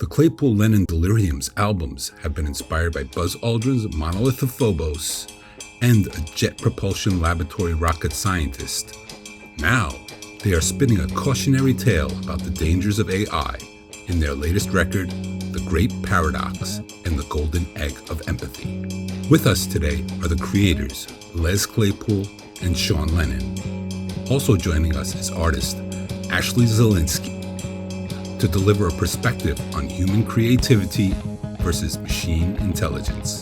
The Claypool Lennon Delirium's albums have been inspired by Buzz Aldrin's Monolith of Phobos and a jet propulsion laboratory rocket scientist. Now, they are spinning a cautionary tale about the dangers of AI in their latest record, The Great Parrot-Ox and the Golden Egg of Empathy. With us today are the creators, Les Claypool and Sean Lennon. Also joining us is artist Ashley Zelinskie to deliver a perspective on human creativity versus machine intelligence.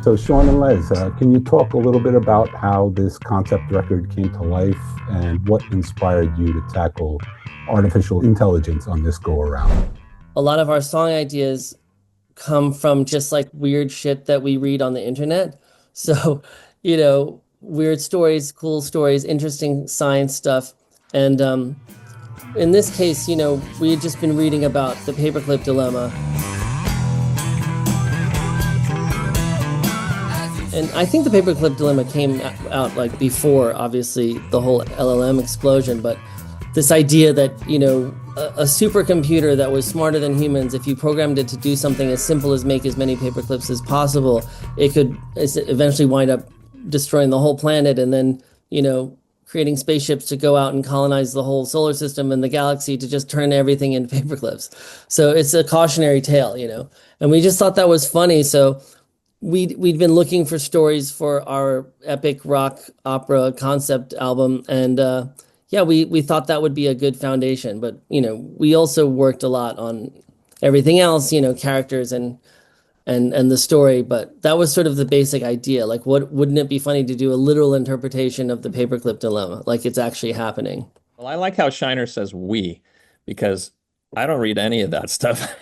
So Sean and Les, can you talk a little bit about how this concept record came to life and what inspired you to tackle artificial intelligence on this go-around? A lot of our song ideas come from just like weird shit that we read on the internet. So, weird stories, cool stories, interesting science stuff. And in this case, we had just been reading about the paperclip dilemma. And I think the paperclip dilemma came out like before, obviously, the whole LLM explosion. But this idea that, a supercomputer that was smarter than humans, if you programmed it to do something as simple as make as many paperclips as possible, it could eventually wind up destroying the whole planet and then, creating spaceships to go out and colonize the whole solar system and the galaxy to just turn everything into paperclips. So it's a cautionary tale, and we just thought that was funny. So we'd been looking for stories for our epic rock opera concept album, and we thought that would be a good foundation. But we also worked a lot on everything else, characters and the story. But that was sort of the basic idea. Like, wouldn't it be funny to do a literal interpretation of the paperclip dilemma, like it's actually happening? Well, I like how Shiner says "we," because I don't read any of that stuff.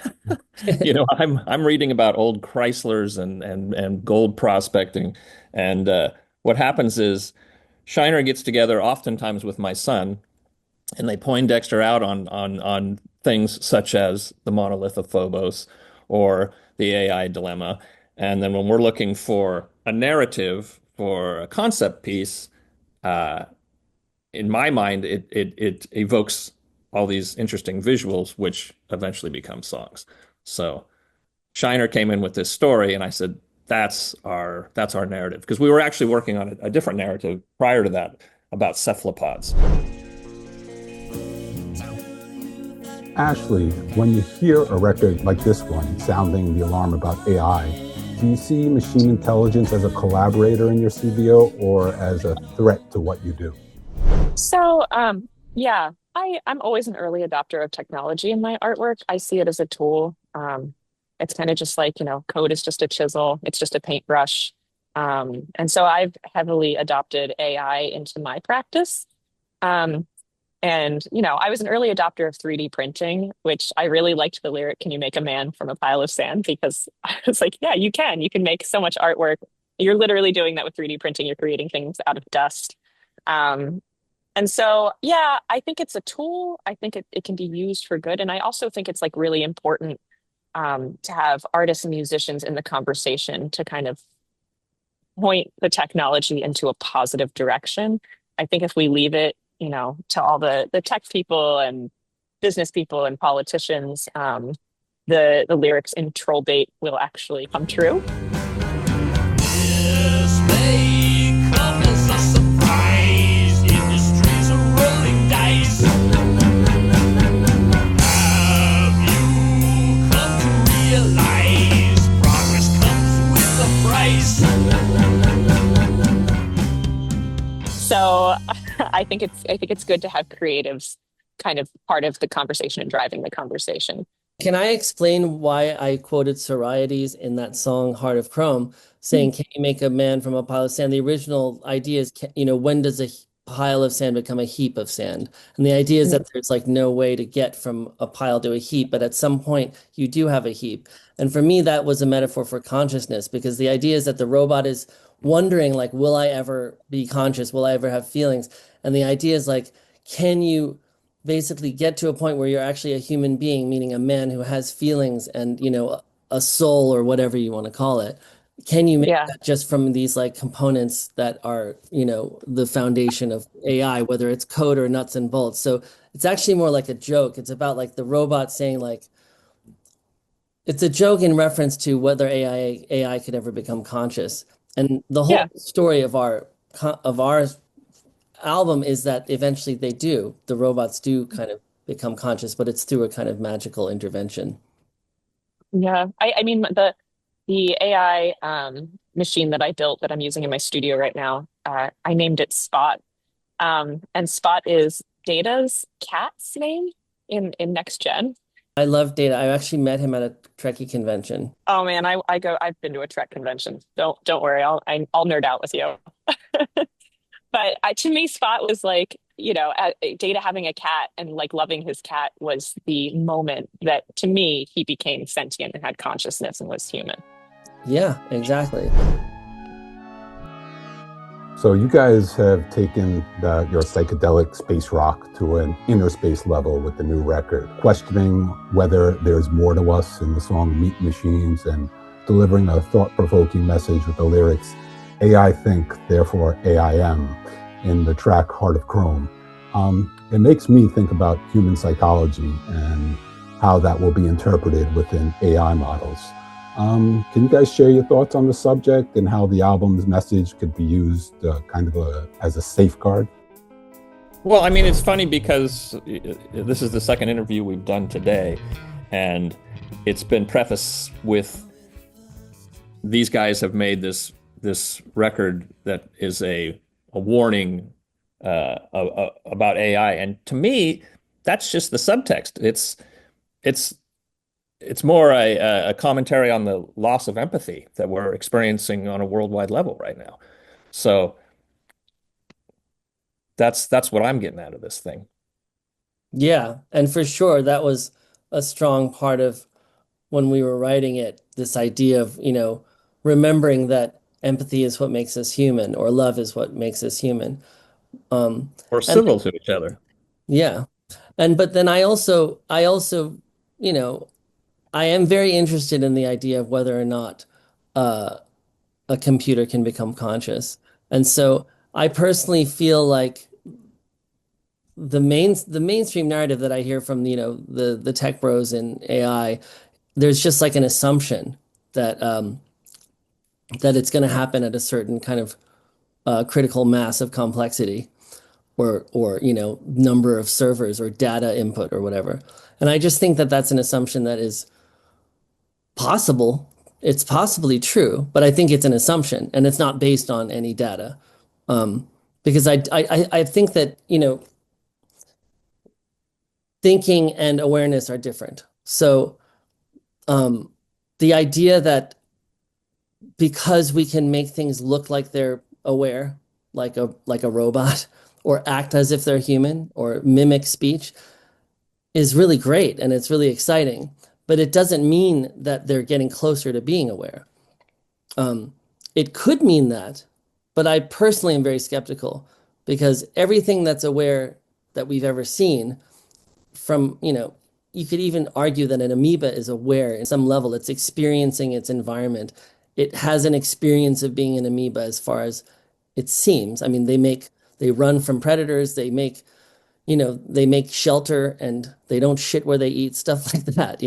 I'm reading about old Chryslers and gold prospecting, and what happens is Shiner gets together oftentimes with my son, and they Poindexter out on things such as the monolith of Phobos or the AI dilemma, and then when we're looking for a narrative for a concept piece, in my mind, it evokes all these interesting visuals, which eventually become songs. So Shiner came in with this story, and I said, that's our narrative. Because we were actually working on a different narrative prior to that about cephalopods. Ashley, when you hear a record like this one sounding the alarm about AI, do you see machine intelligence as a collaborator in your CBO or as a threat to what you do? So, I'm always an early adopter of technology in my artwork. I see it as a tool. It's kind of just like, code is just a chisel. It's just a paintbrush. And so I've heavily adopted AI into my practice. I was an early adopter of 3D printing, which I really liked the lyric, "Can you make a man from a pile of sand?" Because I was like, yeah, you can. You can make so much artwork. You're literally doing that with 3D printing. You're creating things out of dust. And so, I think it's a tool. I think it can be used for good. And I also think it's like really important to have artists and musicians in the conversation to kind of point the technology into a positive direction. I think if we leave it, to all the tech people and business people and politicians, the lyrics in Troll Bait will actually come true. This may come as a surprise. Industries are rolling dice. Have you come to realize progress comes with a price? So I think it's good to have creatives kind of part of the conversation and driving the conversation. Can I explain why I quoted Soriades in that song Heart of Chrome, saying, "Can you make a man from a pile of sand?" The original idea is, when does a pile of sand become a heap of sand? And the idea is that there's like no way to get from a pile to a heap, but at some point you do have a heap. And for me, that was a metaphor for consciousness, because the idea is that the robot is wondering, like, will I ever be conscious? Will I ever have feelings? And the idea is like, can you basically get to a point where you're actually a human being, meaning a man who has feelings and, a soul or whatever you want to call it, can you make Yeah. that just from these like components that are, the foundation of AI, whether it's code or nuts and bolts? So it's actually more like a joke. It's about like the robot saying like, it's a joke in reference to whether AI could ever become conscious. And the whole Yeah. story of our album is that eventually they do. The robots do kind of become conscious, but it's through a kind of magical intervention. Yeah. I mean the AI machine that I built that I'm using in my studio right now, I named it Spot. And Spot is Data's cat's name in Next Gen. I love Data. I actually met him at a Trekkie convention. Oh man, I've been to a Trek convention. Don't worry, I'll nerd out with you. But to me, Spot was like, Data having a cat and like loving his cat was the moment that to me he became sentient and had consciousness and was human. Yeah, exactly. So you guys have taken your psychedelic space rock to an inner space level with the new record, questioning whether there's more to us in the song Meat Machines and delivering a thought-provoking message with the lyrics, AI think, therefore AI am, in the track Heart of Chrome. It makes me think about human psychology and how that will be interpreted within AI models. Can you guys share your thoughts on the subject and how the album's message could be used as a safeguard? Well, I mean, it's funny because this is the second interview we've done today, and it's been prefaced with these guys have made this record that is a warning about AI, and to me, that's just the subtext. It's more a commentary on the loss of empathy that we're experiencing on a worldwide level right now. So that's what I'm getting out of this thing. Yeah, and for sure that was a strong part of when we were writing it, this idea of, remembering that empathy is what makes us human, or love is what makes us human. We're And civil to each other. yeah. But then I also, you know, I am very interested in the idea of whether or not uh, a computer can become conscious. And so I personally feel like the mainstream narrative that I hear from, the tech bros in AI, there's just like an assumption that that it's going to happen at a certain kind of critical mass of complexity, or number of servers or data input or whatever. And I just think that that's an assumption that is possible. It's possibly true, but I think it's an assumption and it's not based on any data. Because I think that, thinking and awareness are different. So the idea that because we can make things look like they're aware, like a robot, or act as if they're human, or mimic speech, is really great and it's really exciting. But it doesn't mean that they're getting closer to being aware. It could mean that, but I personally am very skeptical because everything that's aware that we've ever seen, from, you could even argue that an amoeba is aware in some level. It's experiencing its environment. It has an experience of being an amoeba as far as it seems. I mean, they run from predators, they make shelter, and they don't shit where they eat, stuff like that.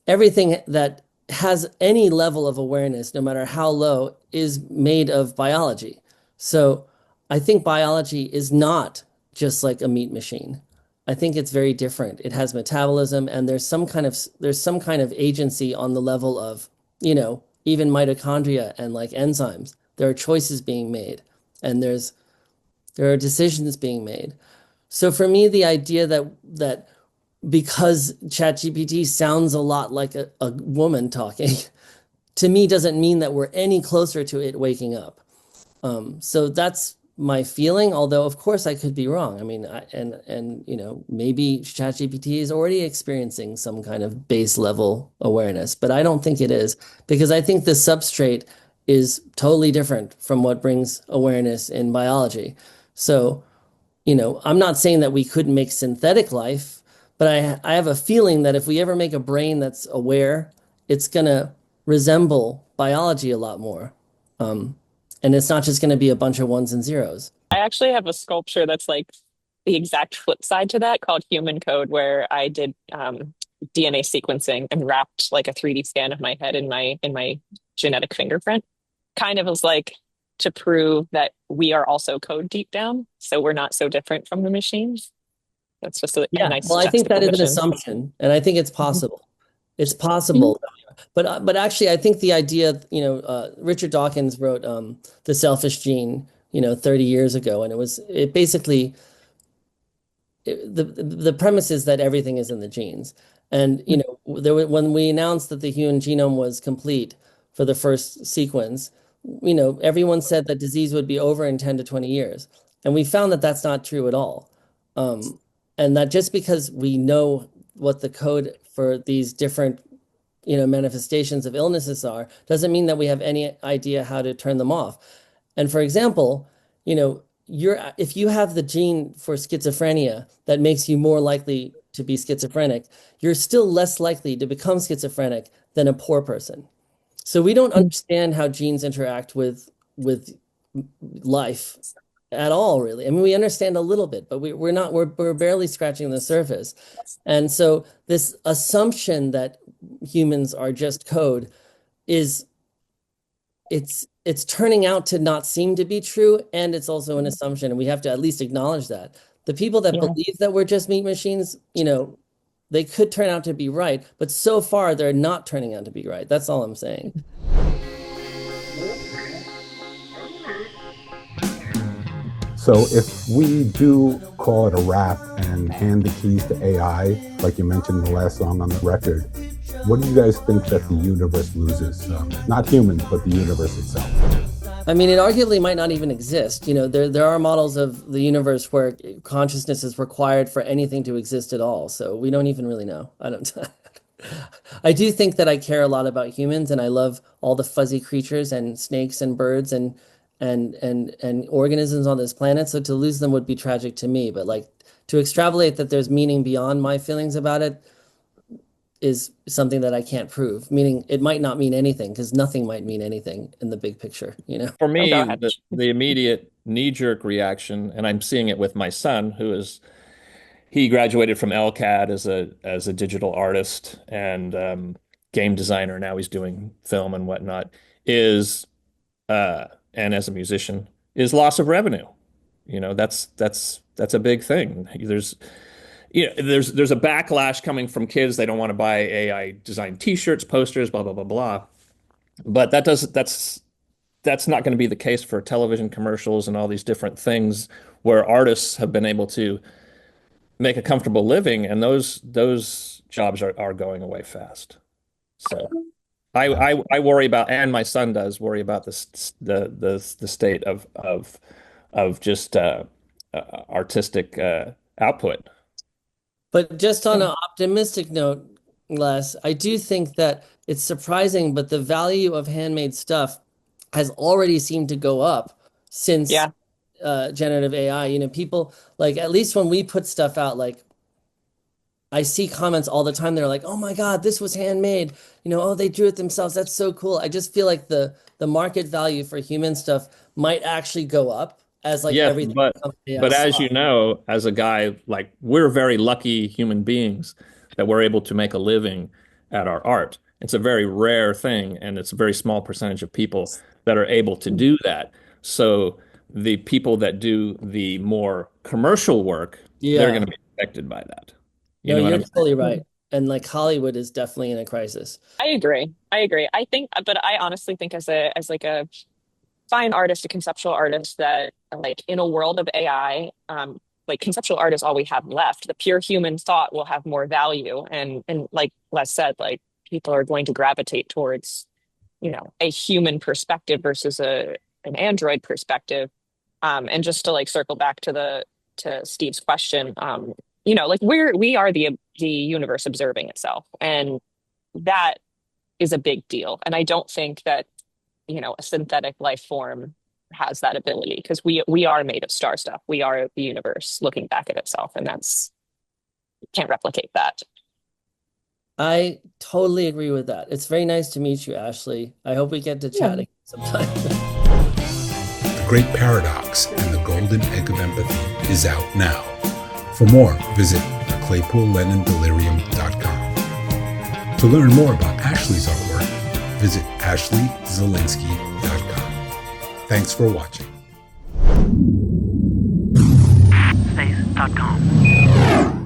Everything that has any level of awareness, no matter how low, is made of biology. So I think biology is not just like a meat machine. I think it's very different. It has metabolism, and there's some kind of agency on the level of, even mitochondria and like enzymes. There are choices being made, and there are decisions being made. So for me, the idea that because ChatGPT sounds a lot like a woman talking, to me doesn't mean that we're any closer to it waking up. So that's my feeling, although of course I could be wrong. I mean, maybe ChatGPT is already experiencing some kind of base level awareness, but I don't think it is, because I think the substrate is totally different from what brings awareness in biology. So, I'm not saying that we couldn't make synthetic life, but I have a feeling that if we ever make a brain that's aware, it's gonna resemble biology a lot more. And it's not just going to be a bunch of ones and zeros. I actually have a sculpture that's like the exact flip side to that called Human Code, where I did DNA sequencing and wrapped like a 3D scan of my head in my genetic fingerprint. Kind of was like to prove that we are also code deep down, so we're not so different from the machines. That's just a nice Well, I think that is an juxtaposition. assumption, and I think it's possible. It's possible. But actually, I think the idea, Richard Dawkins wrote The Selfish Gene, 30 years ago, and it basically the premise is that everything is in the genes. And when we announced that the human genome was complete for the first sequence, everyone said that disease would be over in 10 to 20 years. And we found that that's not true at all. And that just because we know what the code for these different manifestations of illnesses are, doesn't mean that we have any idea how to turn them off. And for example, if you have the gene for schizophrenia that makes you more likely to be schizophrenic, you're still less likely to become schizophrenic than a poor person. So we don't understand how genes interact with life at all, really. I mean, we understand a little bit, but we're barely scratching the surface. And so this assumption that humans are just code it's turning out to not seem to be true, and it's also an assumption, and we have to at least acknowledge that. The people that believe that we're just meat machines, they could turn out to be right, but so far they're not turning out to be right. That's all I'm saying. So if we do call it a wrap and hand the keys to AI, like you mentioned in the last song on the record, what do you guys think that the universe loses? Not humans, but the universe itself. I mean, it arguably might not even exist. There are models of the universe where consciousness is required for anything to exist at all. So we don't even really know. I do think that I care a lot about humans, and I love all the fuzzy creatures and snakes and birds and organisms on this planet. So to lose them would be tragic to me. But like to extrapolate that there's meaning beyond my feelings about it is something that I can't prove, meaning it might not mean anything, because nothing might mean anything in the big picture, For me, the immediate knee-jerk reaction, and I'm seeing it with my son, he graduated from LCAD as a digital artist and game designer. Now he's doing film and whatnot, and as a musician, is loss of revenue. That's a big thing. There's a backlash coming from kids. They don't want to buy AI designed T-shirts, posters, blah blah blah blah. But that's not going to be the case for television commercials and all these different things where artists have been able to make a comfortable living, and those jobs are going away fast. So I worry about, and my son does worry about the state of just artistic output. But just on an optimistic note, Les, I do think that it's surprising, but the value of handmade stuff has already seemed to go up since generative AI. People, like, at least when we put stuff out, like, I see comments all the time. They're like, "Oh my God, this was handmade." Oh, they drew it themselves. That's so cool. I just feel like the market value for human stuff might actually go up as like everything becomes AI but as soft. you know, as a guy, like, we're very lucky human beings that we're able to make a living at our art. It's a very rare thing, and it's a very small percentage of people that are able to do that. So the people that do the more commercial work, they're going to be affected by that. No, you're totally right. And like Hollywood is definitely in a crisis. I agree. I think, but I honestly think as like a fine artist, a conceptual artist, that like in a world of AI, like conceptual art is all we have left. The pure human thought will have more value. And like Les said, like people are going to gravitate towards, a human perspective versus an android perspective. And just to like circle back to Steve's question, like we are the universe observing itself, and that is a big deal. And I don't think that a synthetic life form has that ability, because we are made of star stuff. We are the universe looking back at itself, and can't replicate that. I totally agree with that. It's very nice to meet you, Ashley. I hope we get to chat again sometime. The Great Parrot-Ox and the Golden Egg of Empathy is out now. For more, visit ClaypoolLennonDelirium.com. To learn more about Ashley's artwork, visit AshleyZelinskie.com. Thanks for watching. Space.com.